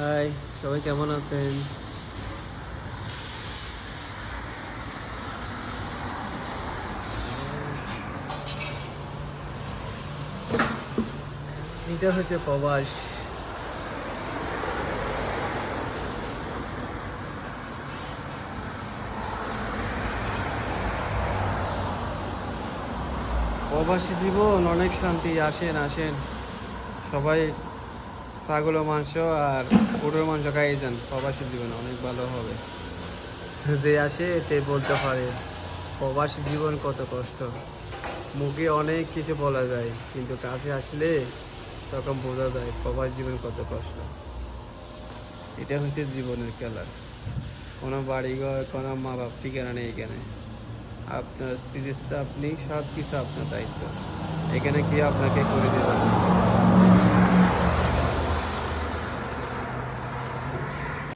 High, সবাই কেমন আছেন? এটা হচ্ছে প্রবাস। প্রবাসী জীবন অনেক শান্তি। আসেন আসেন সবাই, ছাগলের মাংস আর গরুর মাংস খাইয়ে যান। প্রবাসী জীবন অনেক ভালো হবে। যে আসে তে বলতে পারে প্রবাসী জীবন কত কষ্ট। মুখে অনেক কিছু বলা যায়, কিন্তু কাছে আসলে তখন বোঝা যায় প্রবাসী জীবন কত কষ্ট। এটা হচ্ছে জীবনের খেলা। কোনো বাড়িঘর, কোনো মা বাপ ঠিকানা নেই এখানে। আপনার সিরিজটা আপনি, সব কিছু আপনার দায়িত্ব। এখানে কেউ আপনাকে করে দেবে না।